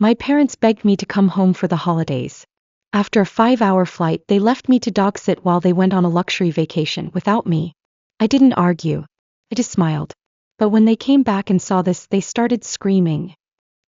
My parents begged me to come home for the holidays. After a 5-hour flight, they left me to DOGSIT while they went on a luxury vacation without me. I didn't argue. I just smiled. But when they came back and saw this, they started screaming.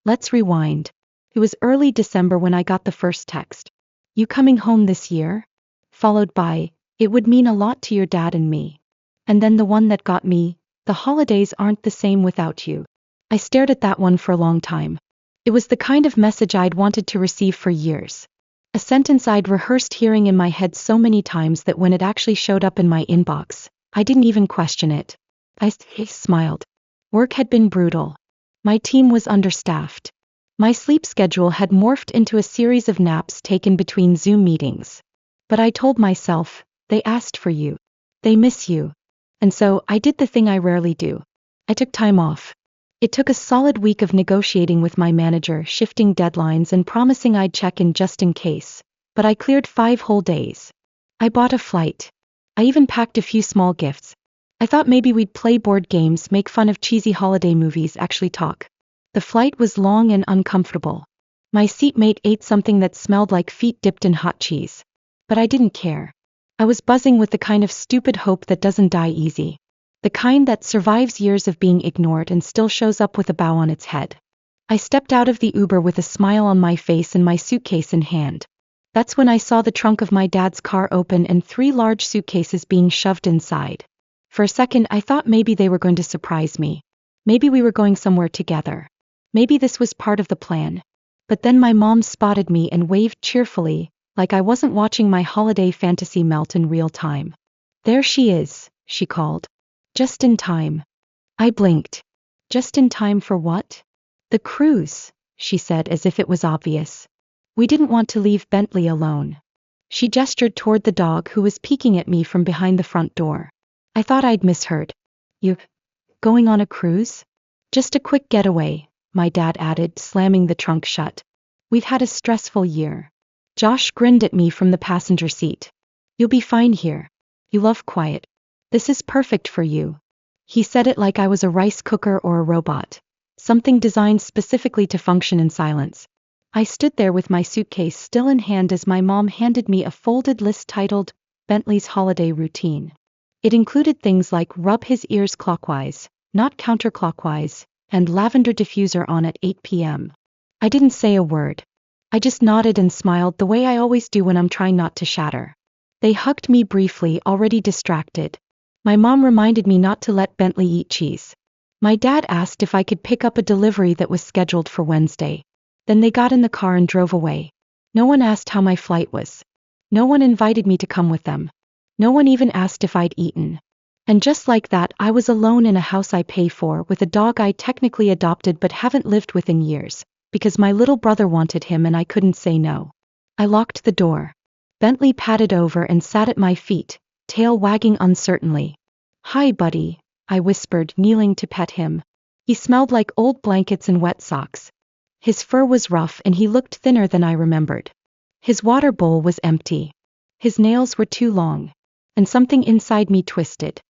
Let's rewind. It was early December when I got the first text. You coming home this year? Followed by, it would mean a lot to your dad and me. And then the one that got me, the holidays aren't the same without you. I stared at that one for a long time. It was the kind of message I'd wanted to receive for years. A sentence I'd rehearsed hearing in my head so many times that when it actually showed up in my inbox, I didn't even question it. I smiled. Work had been brutal. My team was understaffed. My sleep schedule had morphed into a series of naps taken between Zoom meetings. But I told myself, they asked for you. They miss you. And so, I did the thing I rarely do. I took time off. It took a solid week of negotiating with my manager, shifting deadlines and promising I'd check in just in case. But I cleared 5 whole days. I bought a flight. I even packed a few small gifts. I thought maybe we'd play board games, make fun of cheesy holiday movies, actually talk. The flight was long and uncomfortable. My seatmate ate something that smelled like feet dipped in hot cheese. But I didn't care. I was buzzing with the kind of stupid hope that doesn't die easy. The kind that survives years of being ignored and still shows up with a bow on its head. I stepped out of the Uber with a smile on my face and my suitcase in hand. That's when I saw the trunk of my dad's car open and 3 large suitcases being shoved inside. For a second I thought maybe they were going to surprise me. Maybe we were going somewhere together. Maybe this was part of the plan. But then my mom spotted me and waved cheerfully, like I wasn't watching my holiday fantasy melt in real time. There she is, she called. Just in time. I blinked. Just in time for what? The cruise, she said as if it was obvious. We didn't want to leave Bentley alone. She gestured toward the dog who was peeking at me from behind the front door. I thought I'd misheard. You going on a cruise? Just a quick getaway, my dad added, slamming the trunk shut. We've had a stressful year. Josh grinned at me from the passenger seat. You'll be fine here. You love quiet. This is perfect for you. He said it like I was a rice cooker or a robot. Something designed specifically to function in silence. I stood there with my suitcase still in hand as my mom handed me a folded list titled, Bentley's Holiday Routine. It included things like rub his ears clockwise, not counterclockwise, and lavender diffuser on at 8 p.m. I didn't say a word. I just nodded and smiled the way I always do when I'm trying not to shatter. They hugged me briefly, already distracted. My mom reminded me not to let Bentley eat cheese. My dad asked if I could pick up a delivery that was scheduled for Wednesday. Then they got in the car and drove away. No one asked how my flight was. No one invited me to come with them. No one even asked if I'd eaten. And just like that, I was alone in a house I pay for with a dog I technically adopted but haven't lived with in years, because my little brother wanted him and I couldn't say no. I locked the door. Bentley padded over and sat at my feet, tail wagging uncertainly. Hi, buddy, I whispered, kneeling to pet him. He smelled like old blankets and wet socks. His fur was rough and he looked thinner than I remembered. His water bowl was empty. His nails were too long. And something inside me twisted.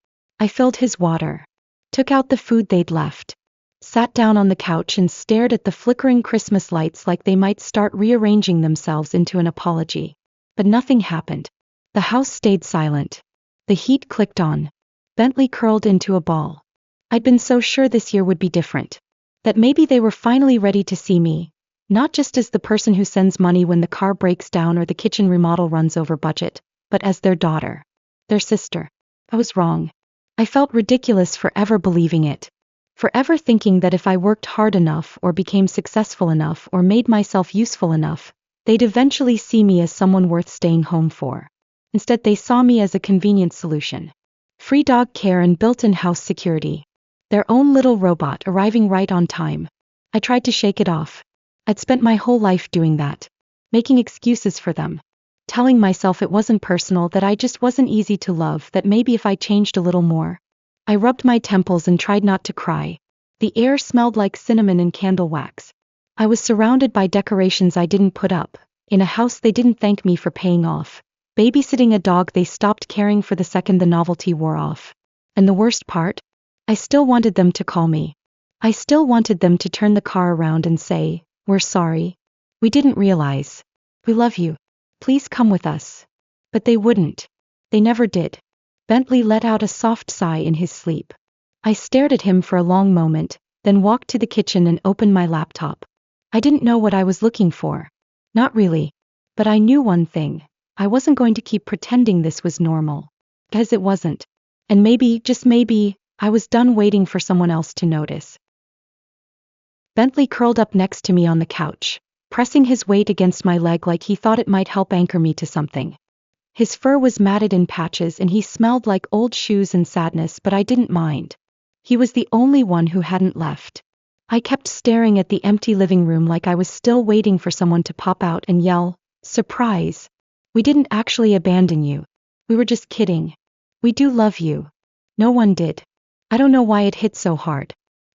I filled his water. Took out the food they'd left. Sat down on the couch and stared at the flickering Christmas lights like they might start rearranging themselves into an apology. But nothing happened. The house stayed silent. The heat clicked on. Bentley curled into a ball. I'd been so sure this year would be different. That maybe they were finally ready to see me, not just as the person who sends money when the car breaks down or the kitchen remodel runs over budget, but as their daughter. Their sister. I was wrong. I felt ridiculous for ever believing it. Forever thinking that if I worked hard enough or became successful enough or made myself useful enough, they'd eventually see me as someone worth staying home for. Instead, they saw me as a convenient solution. Free dog care and built-in house security. Their own little robot arriving right on time. I tried to shake it off. I'd spent my whole life doing that. Making excuses for them. Telling myself it wasn't personal, that I just wasn't easy to love, that maybe if I changed a little more. I rubbed my temples and tried not to cry. The air smelled like cinnamon and candle wax. I was surrounded by decorations I didn't put up, in a house they didn't thank me for paying off, babysitting a dog they stopped caring for the second the novelty wore off. And the worst part? I still wanted them to call me. I still wanted them to turn the car around and say, We're sorry. We didn't realize. We love you. Please come with us. But they wouldn't. They never did. Bentley let out a soft sigh in his sleep. I stared at him for a long moment, then walked to the kitchen and opened my laptop. I didn't know what I was looking for. Not really. But I knew one thing. I wasn't going to keep pretending this was normal. Because it wasn't. And maybe, just maybe, I was done waiting for someone else to notice. Bentley curled up next to me on the couch, pressing his weight against my leg like he thought it might help anchor me to something. His fur was matted in patches and he smelled like old shoes and sadness, but I didn't mind. He was the only one who hadn't left. I kept staring at the empty living room like I was still waiting for someone to pop out and yell, "Surprise! We didn't actually abandon you. We were just kidding. We do love you." No one did. I don't know why it hit so hard.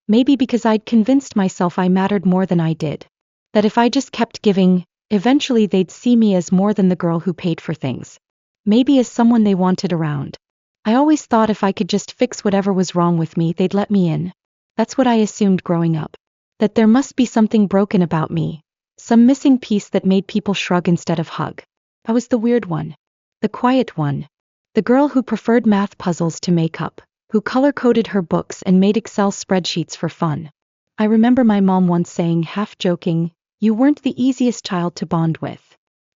Maybe because I'd convinced myself I mattered more than I did. That if I just kept giving, eventually they'd see me as more than the girl who paid for things. Maybe as someone they wanted around. I always thought if I could just fix whatever was wrong with me, they'd let me in. That's what I assumed growing up. That there must be something broken about me. Some missing piece that made people shrug instead of hug. I was the weird one. The quiet one. The girl who preferred math puzzles to makeup. Who color-coded her books and made Excel spreadsheets for fun. I remember my mom once saying, half joking, "You weren't the easiest child to bond with."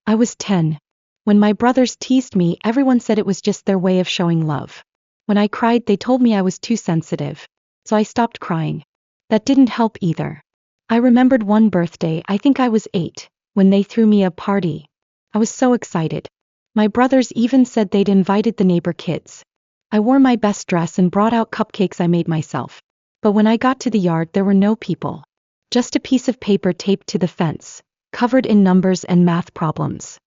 I was 10. When my brothers teased me, everyone said it was just their way of showing love. When I cried, they told me I was too sensitive. So I stopped crying. That didn't help either. I remembered one birthday, I think I was 8, when they threw me a party. I was so excited. My brothers even said they'd invited the neighbor kids. I wore my best dress and brought out cupcakes I made myself. But when I got to the yard, there were no people. Just a piece of paper taped to the fence, covered in numbers and math problems.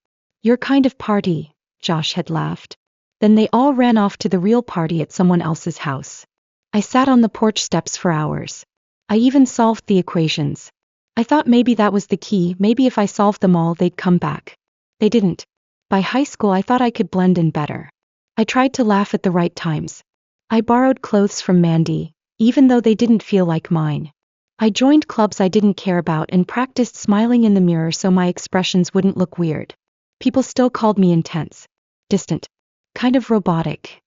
"Your kind of party," Josh had laughed. Then they all ran off to the real party at someone else's house. I sat on the porch steps for hours. I even solved the equations. I thought maybe that was the key, maybe if I solved them all they'd come back. They didn't. By high school I thought I could blend in better. I tried to laugh at the right times. I borrowed clothes from Mandy, even though they didn't feel like mine. I joined clubs I didn't care about and practiced smiling in the mirror so my expressions wouldn't look weird. People still called me intense, distant, kind of robotic.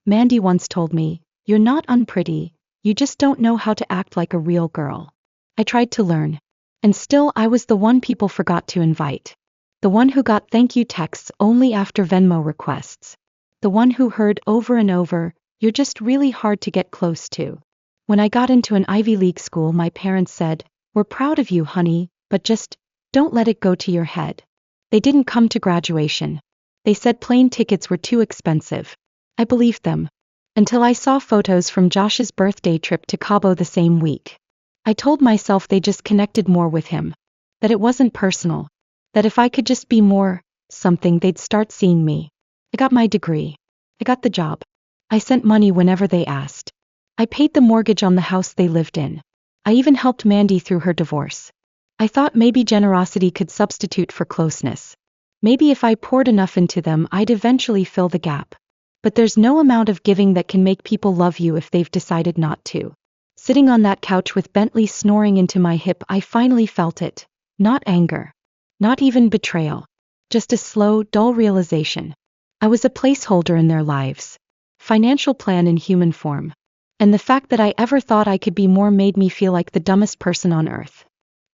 Mandy once told me, "You're not unpretty, you just don't know how to act like a real girl." I tried to learn. And still I was the one people forgot to invite. The one who got thank you texts only after Venmo requests. The one who heard over and over, "You're just really hard to get close to." When I got into an Ivy League school, my parents said, "We're proud of you, honey, but just don't let it go to your head." They didn't come to graduation. They said plane tickets were too expensive. I believed them. Until I saw photos from Josh's birthday trip to Cabo the same week. I told myself they just connected more with him. That it wasn't personal. That if I could just be more something, they'd start seeing me. I got my degree. I got the job. I sent money whenever they asked. I paid the mortgage on the house they lived in. I even helped Mandy through her divorce. I thought maybe generosity could substitute for closeness. Maybe if I poured enough into them, I'd eventually fill the gap. But there's no amount of giving that can make people love you if they've decided not to. Sitting on that couch with Bentley snoring into my hip, I finally felt it. Not anger. Not even betrayal. Just a slow, dull realization. I was a placeholder in their lives. Financial plan in human form. And the fact that I ever thought I could be more made me feel like the dumbest person on earth.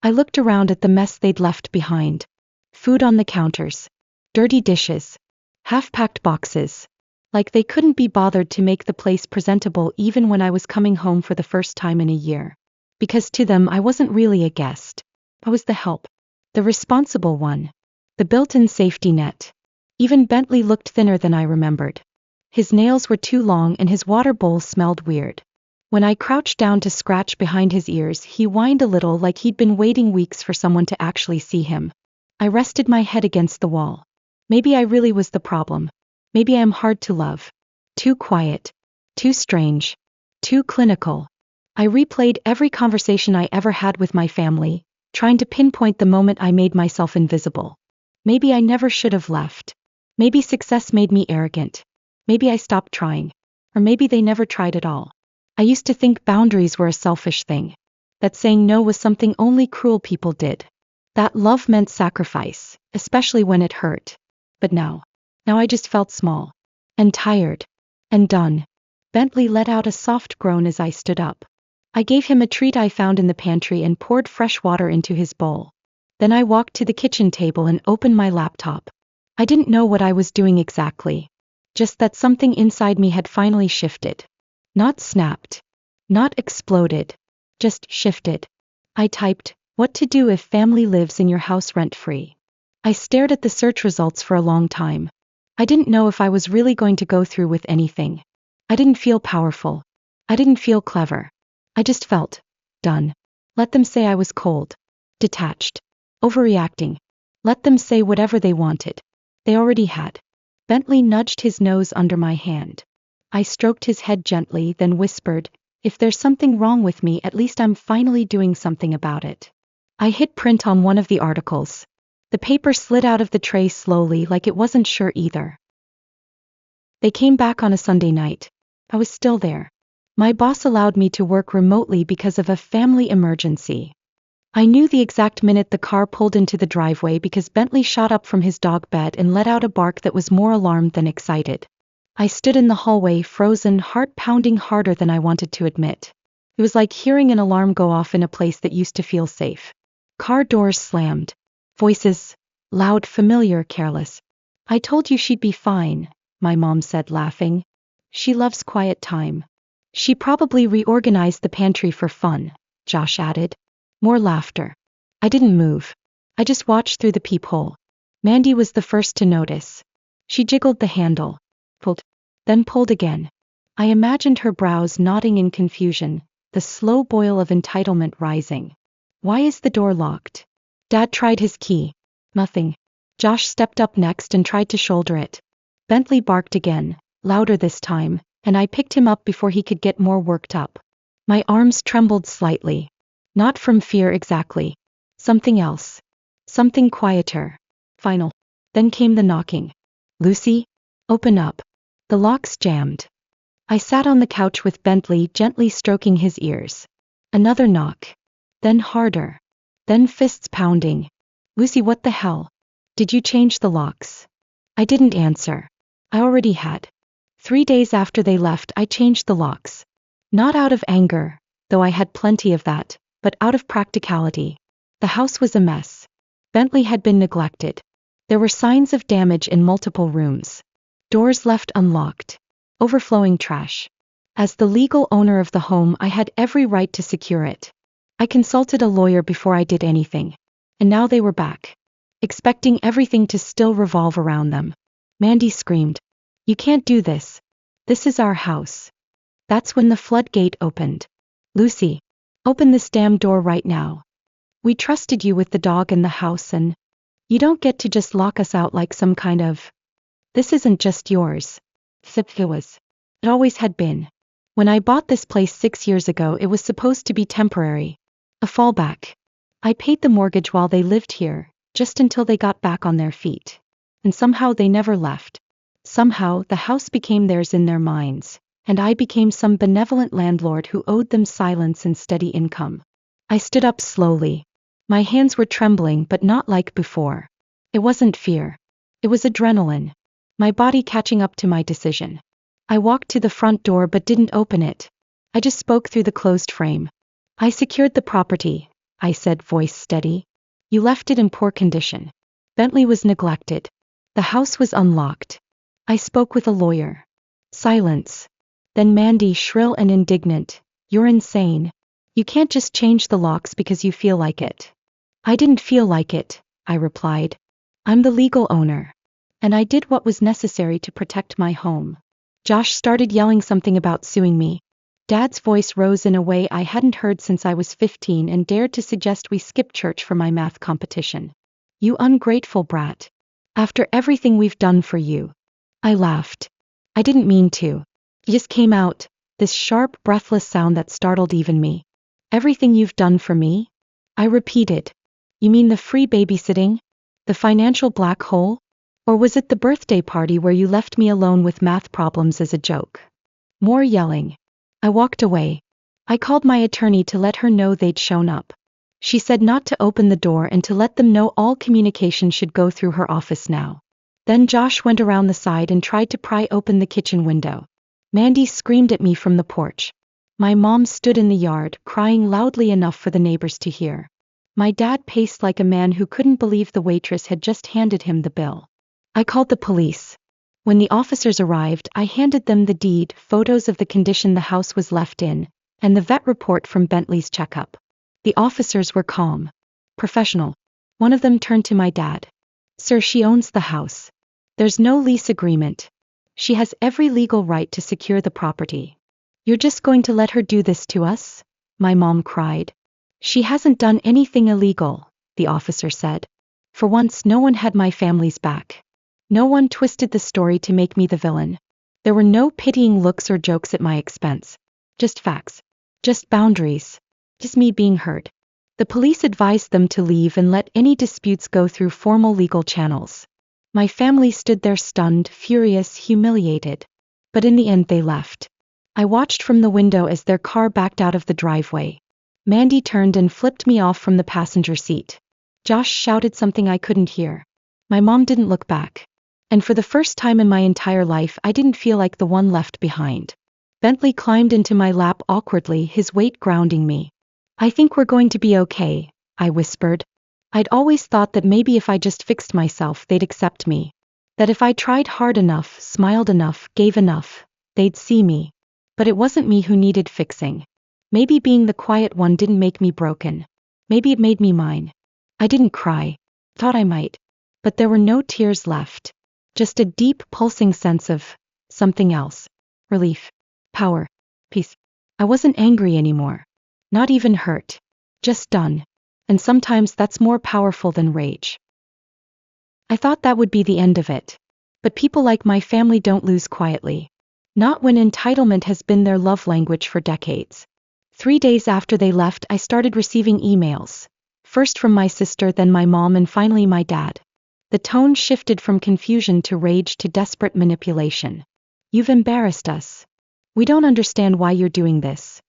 I looked around at the mess they'd left behind. Food on the counters. Dirty dishes. Half-packed boxes. Like they couldn't be bothered to make the place presentable even when I was coming home for the first time in a year. Because to them I wasn't really a guest. I was the help. The responsible one. The built-in safety net. Even Bentley looked thinner than I remembered. His nails were too long and his water bowl smelled weird. When I crouched down to scratch behind his ears, he whined a little like he'd been waiting weeks for someone to actually see him. I rested my head against the wall. Maybe I really was the problem. Maybe I am hard to love. Too quiet. Too strange. Too clinical. I replayed every conversation I ever had with my family, trying to pinpoint the moment I made myself invisible. Maybe I never should have left. Maybe success made me arrogant. Maybe I stopped trying. Or maybe they never tried at all. I used to think boundaries were a selfish thing. That saying no was something only cruel people did. That love meant sacrifice, especially when it hurt. But now I just felt small. And tired. And done. Bentley let out a soft groan as I stood up. I gave him a treat I found in the pantry and poured fresh water into his bowl. Then I walked to the kitchen table and opened my laptop. I didn't know what I was doing exactly. Just that something inside me had finally shifted. Not snapped. Not exploded. Just shifted. I typed, "What to do if family lives in your house rent-free." I stared at the search results for a long time. I didn't know if I was really going to go through with anything. I didn't feel powerful. I didn't feel clever. I just felt done. Let them say I was cold, detached, overreacting. Let them say whatever they wanted. They already had. Bentley nudged his nose under my hand. I stroked his head gently, then whispered, "If there's something wrong with me, at least I'm finally doing something about it." I hit print on one of the articles. The paper slid out of the tray slowly, like it wasn't sure either. They came back on a Sunday night. I was still there. My boss allowed me to work remotely because of a family emergency. I knew the exact minute the car pulled into the driveway because Bentley shot up from his dog bed and let out a bark that was more alarmed than excited. I stood in the hallway, frozen, heart pounding harder than I wanted to admit. It was like hearing an alarm go off in a place that used to feel safe. Car doors slammed. Voices. Loud, familiar, careless. "I told you she'd be fine," my mom said, laughing. "She loves quiet time." "She probably reorganized the pantry for fun," Josh added. More laughter. I didn't move. I just watched through the peephole. Mandy was the first to notice. She jiggled the handle. Pulled. Then pulled again. I imagined her brows knotting in confusion, the slow boil of entitlement rising. "Why is the door locked?" Dad tried his key. Nothing. Josh stepped up next and tried to shoulder it. Bentley barked again, louder this time, and I picked him up before he could get more worked up. My arms trembled slightly. Not from fear exactly. Something else. Something quieter. Final. Then came the knocking. "Lucy? Open up." The locks jammed. I sat on the couch with Bentley gently stroking his ears. Another knock. Then harder. Then fists pounding. "Lucy, what the hell? Did you change the locks?" I didn't answer. I already had. 3 days after they left, I changed the locks. Not out of anger, though I had plenty of that, but out of practicality. The house was a mess. Bentley had been neglected. There were signs of damage in multiple rooms. Doors left unlocked. Overflowing trash. As the legal owner of the home, I had every right to secure it. I consulted a lawyer before I did anything. And now they were back. Expecting everything to still revolve around them. Mandy screamed, "You can't do this. This is our house." That's when the floodgate opened. "Lucy, open this damn door right now. We trusted you with the dog and the house, and you don't get to just lock us out like some kind of... This isn't just yours." It was. It always had been. When I bought this place 6 years ago, it was supposed to be temporary. A fallback. I paid the mortgage while they lived here, just until they got back on their feet. And somehow they never left. Somehow the house became theirs in their minds, and I became some benevolent landlord who owed them silence and steady income. I stood up slowly. My hands were trembling, but not like before. It wasn't fear. It was adrenaline. My body catching up to my decision. I walked to the front door but didn't open it. I just spoke through the closed frame. "I secured the property," I said, voice steady. "You left it in poor condition. Bentley was neglected. The house was unlocked. I spoke with a lawyer." Silence. Then Mandy, shrill and indignant, "You're insane. You can't just change the locks because you feel like it." "I didn't feel like it," I replied. "I'm the legal owner. And I did what was necessary to protect my home." Josh started yelling something about suing me. Dad's voice rose in a way I hadn't heard since I was 15 and dared to suggest we skip church for my math competition. "You ungrateful brat. After everything we've done for you." I laughed. I didn't mean to. It just came out, this sharp, breathless sound that startled even me. "Everything you've done for me?" I repeated. "You mean the free babysitting? The financial black hole? Or was it the birthday party where you left me alone with math problems as a joke?" More yelling. I walked away. I called my attorney to let her know they'd shown up. She said not to open the door and to let them know all communication should go through her office now. Then Josh went around the side and tried to pry open the kitchen window. Mandy screamed at me from the porch. My mom stood in the yard, crying loudly enough for the neighbors to hear. My dad paced like a man who couldn't believe the waitress had just handed him the bill. I called the police. When the officers arrived, I handed them the deed, photos of the condition the house was left in, and the vet report from Bentley's checkup. The officers were calm, professional. One of them turned to my dad. Sir, she owns the house. There's no lease agreement. She has every legal right to secure the property. You're just going to let her do this to us? My mom cried. She hasn't done anything illegal, the officer said. For once, no one had my family's back. No one twisted the story to make me the villain. There were no pitying looks or jokes at my expense. Just facts. Just boundaries. Just me being heard. The police advised them to leave and let any disputes go through formal legal channels. My family stood there stunned, furious, humiliated. But in the end they left. I watched from the window as their car backed out of the driveway. Mandy turned and flipped me off from the passenger seat. Josh shouted something I couldn't hear. My mom didn't look back. And for the first time in my entire life, I didn't feel like the one left behind. Bentley climbed into my lap awkwardly, his weight grounding me. I think we're going to be okay, I whispered. I'd always thought that maybe if I just fixed myself, they'd accept me. That if I tried hard enough, smiled enough, gave enough, they'd see me. But it wasn't me who needed fixing. Maybe being the quiet one didn't make me broken. Maybe it made me mine. I didn't cry. Thought I might. But there were no tears left. Just a deep, pulsing sense of something else. Relief. Power. Peace. I wasn't angry anymore. Not even hurt. Just done. And sometimes that's more powerful than rage. I thought that would be the end of it. But people like my family don't lose quietly. Not when entitlement has been their love language for decades. 3 days after they left, I started receiving emails. First from my sister, then my mom, and finally my dad. The tone shifted from confusion to rage to desperate manipulation. You've embarrassed us. We don't understand why you're doing this.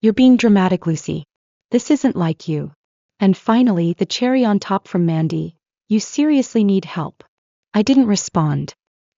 You're being dramatic, Lucy. This isn't like you. And finally, the cherry on top from Mandy. You seriously need help. I didn't respond.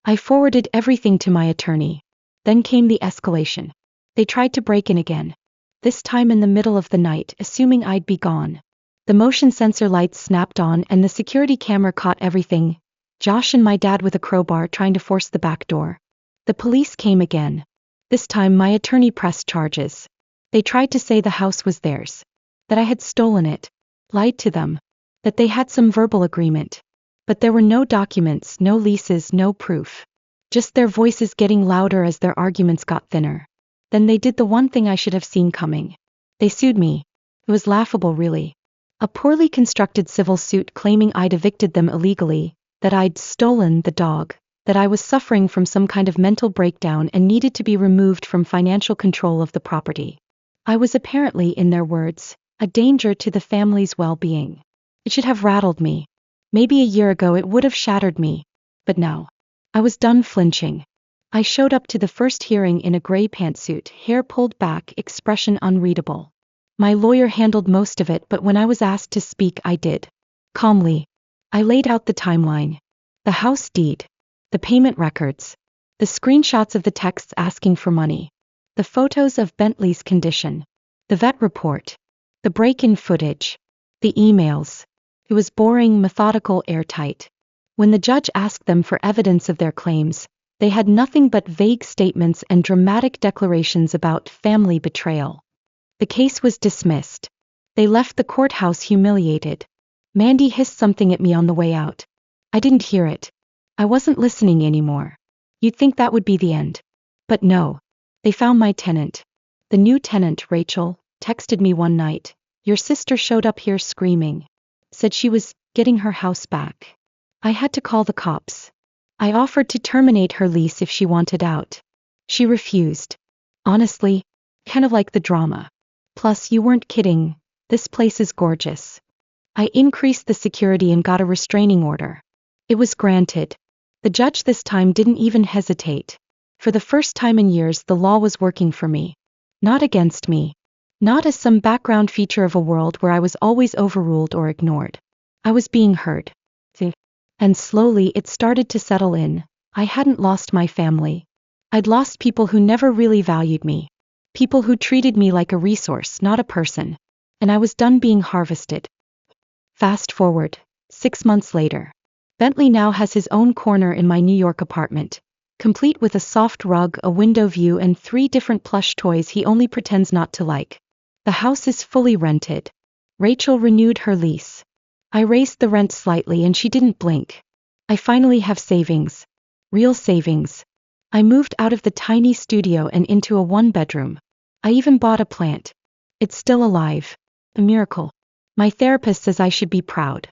I forwarded everything to my attorney. Then came the escalation. They tried to break in again. This time in the middle of the night, assuming I'd be gone. The motion sensor lights snapped on and the security camera caught everything. Josh and my dad with a crowbar trying to force the back door. The police came again. This time my attorney pressed charges. They tried to say the house was theirs. That I had stolen it. Lied to them. That they had some verbal agreement. But there were no documents, no leases, no proof. Just their voices getting louder as their arguments got thinner. Then they did the one thing I should have seen coming. They sued me. It was laughable, really. A poorly constructed civil suit claiming I'd evicted them illegally, that I'd stolen the dog, that I was suffering from some kind of mental breakdown and needed to be removed from financial control of the property. I was apparently, in their words, a danger to the family's well-being. It should have rattled me. Maybe a year ago it would have shattered me. But now, I was done flinching. I showed up to the first hearing in a gray pantsuit, hair pulled back, expression unreadable. My lawyer handled most of it, but when I was asked to speak, I did. Calmly. I laid out the timeline. The house deed. The payment records. The screenshots of the texts asking for money. The photos of Bentley's condition. The vet report. The break-in footage. The emails. It was boring, methodical, airtight. When the judge asked them for evidence of their claims, they had nothing but vague statements and dramatic declarations about family betrayal. The case was dismissed. They left the courthouse humiliated. Mandy hissed something at me on the way out. I didn't hear it. I wasn't listening anymore. You'd think that would be the end. But no. They found my tenant. The new tenant, Rachel, texted me one night. Your sister showed up here screaming. Said she was getting her house back. I had to call the cops. I offered to terminate her lease if she wanted out. She refused. Honestly, kind of like the drama. Plus, you weren't kidding. This place is gorgeous. I increased the security and got a restraining order. It was granted. The judge this time didn't even hesitate. For the first time in years, the law was working for me. Not against me. Not as some background feature of a world where I was always overruled or ignored. I was being heard. And slowly it started to settle in. I hadn't lost my family. I'd lost people who never really valued me. People who treated me like a resource, not a person. And I was done being harvested. Fast forward, 6 months later. Bentley now has his own corner in my New York apartment, complete with a soft rug, a window view, and 3 different plush toys he only pretends not to like. The house is fully rented. Rachel renewed her lease. I raised the rent slightly and she didn't blink. I finally have savings. Real savings. I moved out of the tiny studio and into a 1-bedroom. I even bought a plant. It's still alive. A miracle. My therapist says I should be proud.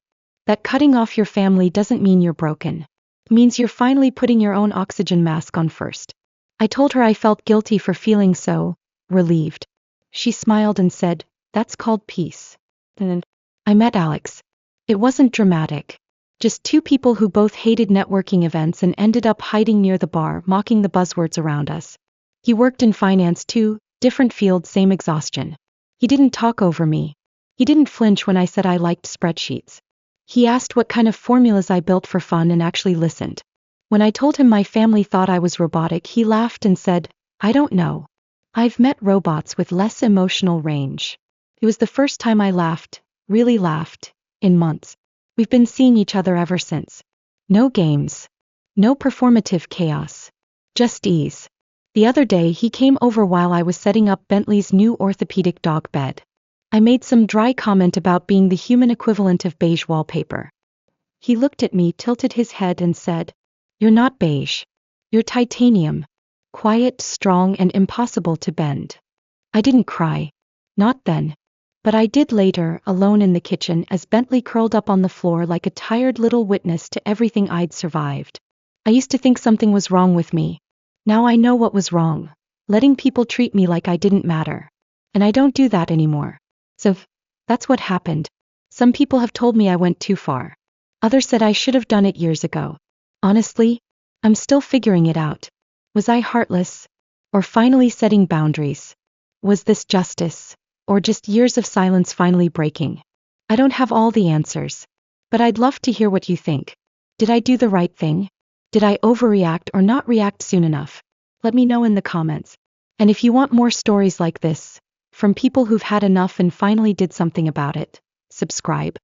That cutting off your family doesn't mean you're broken. It means you're finally putting your own oxygen mask on first. I told her I felt guilty for feeling so relieved. She smiled and said, "That's called peace." And I met Alex. It wasn't dramatic. Just 2 people who both hated networking events and ended up hiding near the bar, mocking the buzzwords around us. He worked in finance too, different field, same exhaustion. He didn't talk over me. He didn't flinch when I said I liked spreadsheets. He asked what kind of formulas I built for fun and actually listened. When I told him my family thought I was robotic, he laughed and said, "I don't know. I've met robots with less emotional range." It was the first time I laughed, really laughed, in months. We've been seeing each other ever since. No games. No performative chaos. Just ease. The other day he came over while I was setting up Bentley's new orthopedic dog bed. I made some dry comment about being the human equivalent of beige wallpaper. He looked at me, tilted his head and said, "You're not beige. You're titanium. Quiet, strong, and impossible to bend." I didn't cry. Not then. But I did later, alone in the kitchen, as Bentley curled up on the floor like a tired little witness to everything I'd survived. I used to think something was wrong with me. Now I know what was wrong. Letting people treat me like I didn't matter. And I don't do that anymore. So, that's what happened. Some people have told me I went too far. Others said I should have done it years ago. Honestly, I'm still figuring it out. Was I heartless? Or finally setting boundaries? Was this justice? Or just years of silence finally breaking? I don't have all the answers. But I'd love to hear what you think. Did I do the right thing? Did I overreact or not react soon enough? Let me know in the comments. And if you want more stories like this, from people who've had enough and finally did something about it, subscribe.